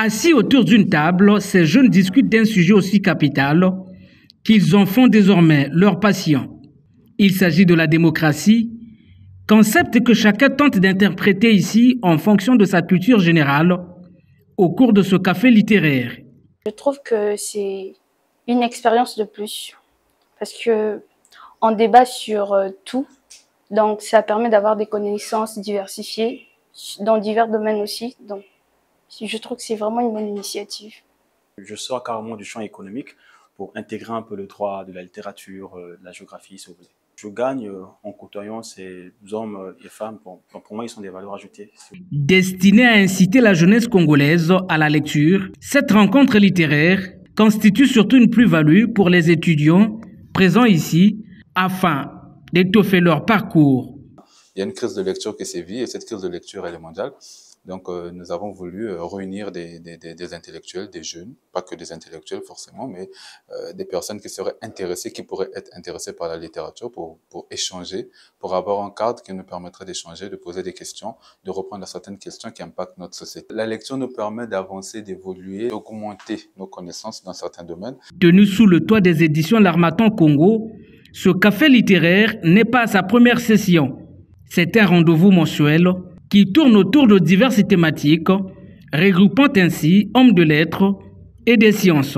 Assis autour d'une table, ces jeunes discutent d'un sujet aussi capital qu'ils en font désormais leur passion. Il s'agit de la démocratie, concept que chacun tente d'interpréter ici en fonction de sa culture générale au cours de ce café littéraire. Je trouve que c'est une expérience de plus parce qu'on débat sur tout, donc ça permet d'avoir des connaissances diversifiées dans divers domaines aussi. Donc, je trouve que c'est vraiment une bonne initiative. Je sors carrément du champ économique pour intégrer un peu le droit, de la littérature, de la géographie, si vous voulez. Je gagne en côtoyant ces hommes et femmes. Pour moi, ils sont des valeurs ajoutées. Destinée à inciter la jeunesse congolaise à la lecture, cette rencontre littéraire constitue surtout une plus-value pour les étudiants présents ici afin d'étoffer leur parcours. Il y a une crise de lecture qui sévit et cette crise de lecture, elle est mondiale. Donc, nous avons voulu réunir des intellectuels, des jeunes, pas que des intellectuels forcément, mais des personnes qui seraient intéressées, qui pourraient être intéressées par la littérature pour échanger, pour avoir un cadre qui nous permettrait d'échanger, de poser des questions, de répondre à certaines questions qui impactent notre société. La lecture nous permet d'avancer, d'évoluer, d'augmenter nos connaissances dans certains domaines. Tenu sous le toit des éditions L'Harmattan Congo, ce café littéraire n'est pas sa première session. C'est un rendez-vous mensuel qui tourne autour de diverses thématiques, regroupant ainsi hommes de lettres et des sciences.